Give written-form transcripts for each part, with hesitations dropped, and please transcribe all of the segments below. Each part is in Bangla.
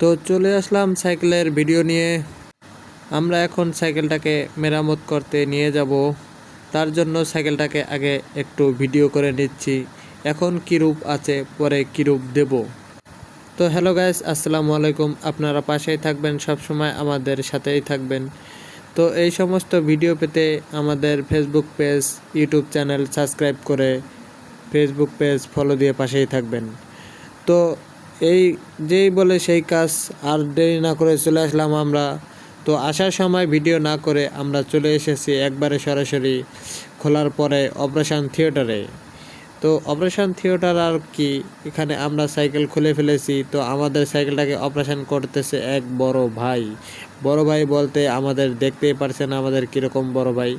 তো চলে আসলাম সাইকেলের ভিডিও নিয়ে। আমরা এখন সাইকেলটাকে মেরামত করতে নিয়ে যাব। তার জন্য সাইকেলটাকে আগে একটু ভিডিও করে নিচ্ছি, এখন কী রূপ আছে পরে কী রূপ দেব। তো হ্যালো গাইস, আসসালামু আলাইকুম। আপনারা পাশেই থাকবেন, সবসময় আমাদের সাথেই থাকবেন। তো এই সমস্ত ভিডিও পেতে আমাদের Facebook page, YouTube channel subscribe করে ফেসবুক পেজ ফলো দিয়ে পাশেই থাকবেন। তো এই যেই বলে সেই কাজ, আর দেরি না করে চলে আসলাম আমরা। তো আসার সময় ভিডিও না করে আমরা চলে এসেছি একবারে সরাসরি খোলার পরে অপারেশন থিয়েটারে। তো অপারেশন থিয়েটার আর কি, এখানে আমরা সাইকেল খুলে ফেলেছি। তো আমাদের সাইকেলটাকে অপারেশন করতেছে এক বড় ভাই। বড় ভাই বলতে আমাদের দেখতেই পারছেন আমাদের কীরকম বড় ভাই।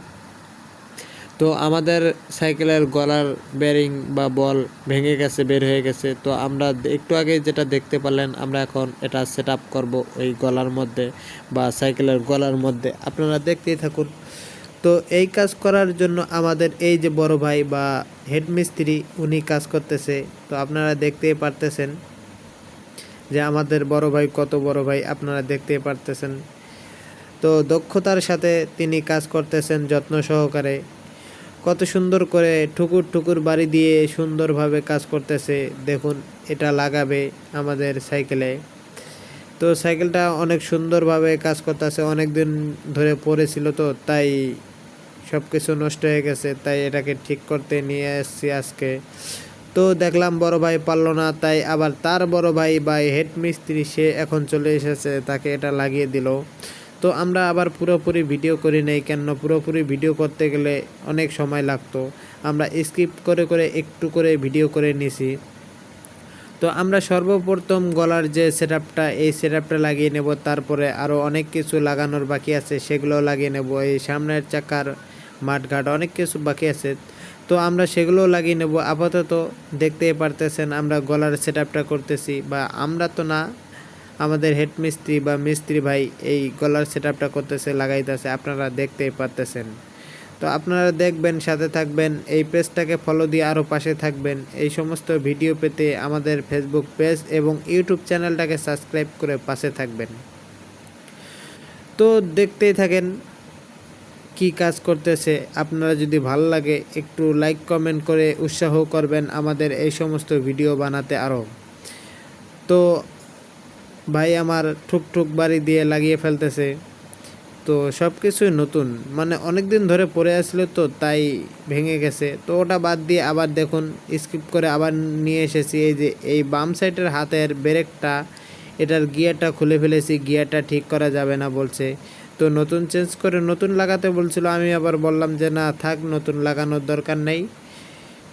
তো আমাদের সাইকেলের গলার বেরিং বা বল ভেঙে গেছে, বের হয়ে গেছে। তো আমরা একটু আগে যেটা দেখতে পারলেন, আমরা এখন এটা সেট আপ করবো এই গলার মধ্যে বা সাইকেলের গলার মধ্যে। আপনারা দেখতেই থাকুন। তো এই কাজ করার জন্য আমাদের এই যে বড় ভাই বা হেড মিস্ত্রি, উনি কাজ করতেছে। তো আপনারা দেখতেই পারতেছেন যে আমাদের বড় ভাই কত বড় ভাই, আপনারা দেখতেই পারতেছেন। তো দক্ষতার সাথে তিনি কাজ করতেছেন, যত্ন সহকারে। কত সুন্দর করে ঠুকুর ঠুকুর বাড়ি দিয়ে সুন্দরভাবে কাজ করতেছে। দেখুন, এটা লাগাবে আমাদের সাইকেলে। তো সাইকেলটা অনেক সুন্দরভাবে কাজ করতেছে। অনেক দিন ধরে পড়েছিল, তো তাই সব কিছু নষ্ট হয়ে গেছে, তাই এটাকে ঠিক করতে নিয়ে এসেছি আজকে। তো দেখলাম বড় ভাই পারলো না, তাই আবার তার বড় ভাই বা হেড মিস্ত্রি সে এখন চলে এসেছে, তাকে এটা লাগিয়ে দিল। তো আমরা আবার পুরোপুরি ভিডিও করি নাই, কেন পুরোপুরি ভিডিও করতে গেলে অনেক সময় লাগতো। আমরা স্কিপ করে করে একটু করে ভিডিও করে নিছি। তো আমরা সর্বপ্রথম গলার যে সেটআপটা, এই সেটআপটা লাগিয়ে নেব। তারপরে আরও অনেক কিছু লাগানোর বাকি আছে, সেগুলো লাগিয়ে নেব। এই সামনের চাকার মাঠঘাট অনেক কিছু বাকি আছে, তো আমরা সেগুলো লাগিয়ে নেব। আপাতত দেখতেই পারতেছেন আমরা গলার সেটআপটা করতেছি, বা আমরা তো না, আমাদের হেড মিস্ত্রি বা মিস্ত্রি ভাই এই গলার সেটআপটা করতেছে, লাগাইতেছে, আপনারা দেখতেই পারতেছেন। তো আপনারা দেখবেন, সাথে থাকবেন, এই পেজটাকে ফলো দিয়ে আরও পাশে থাকবেন। এই সমস্ত ভিডিও পেতে আমাদের ফেসবুক পেজ এবং ইউটিউব চ্যানেলটাকে সাবস্ক্রাইব করে পাশে থাকবেন। তো দেখতেই থাকেন কি কাজ করতেছে। আপনারা যদি ভালো লাগে একটু লাইক কমেন্ট করে উৎসাহ করবেন আমাদের এই সমস্ত ভিডিও বানাতে আরও। তো ভাই আমার ঠুকঠুক বাড়ি দিয়ে লাগিয়ে ফেলতেছে। তো সব কিছুই নতুন, মানে অনেক দিন ধরে পড়ে আসলো, তো তাই ভেঙে গেছে। তো ওটা বাদ দিয়ে আবার দেখুন স্কিপ করে আবার নিয়ে এসেছি। এই যে এই বাম সাইডের হাতের ব্রেকটা, এটার গিয়ারটা খুলে ফেলেছি, গিয়ারটা ঠিক করা যাবে না বলছে। তো নতুন চেঞ্জ করে নতুন লাগাতে বলছিল, আমি আবার বললাম যে না থাক, নতুন লাগানোর দরকার নেই,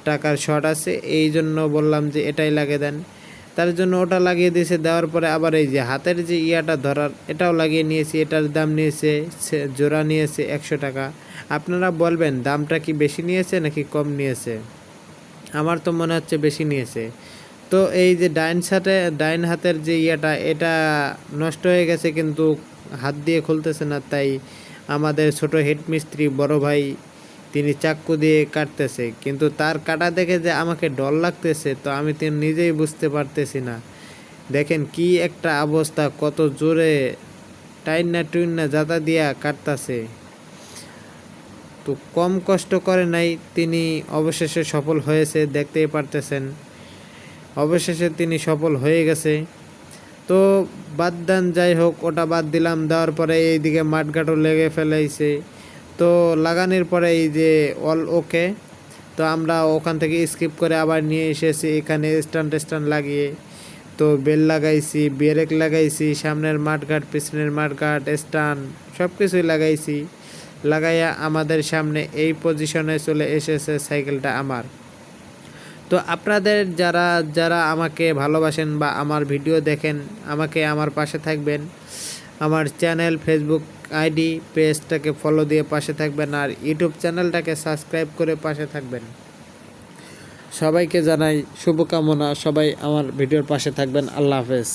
টাকার শর্ট আছে, এই জন্য বললাম যে এটাই লাগিয়ে দেন। তার জন্য ওটা লাগিয়ে দিয়েছে। দেওয়ার পরে আবার এই যে হাতের যে ইয়াটা ধরার, এটাও লাগিয়ে নিয়েছি। এটার দাম নিয়েছে, জোড়া নিয়েছে 100 টাকা। আপনারা বলবেন দামটা কি বেশি নিয়েছে নাকি কম নিয়েছে? আমার তো মনে হচ্ছে বেশি নিয়েছে। তো এই যে ডাইন হাতের যে ইয়াটা, এটা নষ্ট হয়ে গেছে, কিন্তু হাত দিয়ে খুলতেছে না। তাই আমাদের ছোট হেড মিস্ত্রি বড় ভাই, তিনি চাক্কু দিয়ে কাটতেছে, কিন্তু তার কাটা দেখে যে আমাকে ডর লাগতেছে, তো আমি তো নিজেই বুঝতে পারতেছি না। দেখেন কি একটা অবস্থা, কত জোরে টাইনা টুইনা জাতা দিয়া কাটতেছে। তো কম কষ্ট করে নাই, তিনি অবশেষে সফল হয়েছে, দেখতেই পারতেছেন। অবশেষে তিনি সফল হয়ে গেছে। তো বাদ দেন, যাই হোক, ওটা বাদ দিলাম। দেওয়ার পরে এইদিকে মাঠঘাটও লেগে ফেলাইছে। তো লাগানোর পরে এই যে অল ওকে। তো আমরা ওখান থেকে স্কিপ করে আবার নিয়ে এসেছি এখানে স্ট্যান্ড লাগিয়ে। তো বেল লাগাইছি, ব্রেক লাগাইছি, সামনের মাঠঘাট, পিছনের মাঠঘাট, স্ট্যান্ড সব কিছুই লাগাইছি। লাগাইয়া আমাদের সামনে এই পজিশনে চলে এসেছে সাইকেলটা আমার। তো আপনাদের যারা যারা আমাকে ভালোবাসেন বা আমার ভিডিও দেখেন, আমাকে আমার পাশে থাকবেন। আমার চ্যানেল, ফেসবুক আইডি, পেজটাকে ফলো দিয়ে পাশে থাকবেন, আর ইউটিউব চ্যানেলটাকে সাবস্ক্রাইব করে পাশে থাকবেন। সবাইকে জানাই শুভকামনা, সবাই আমার ভিডিওর পাশে থাকবেন। আল্লাহ হাফেজ।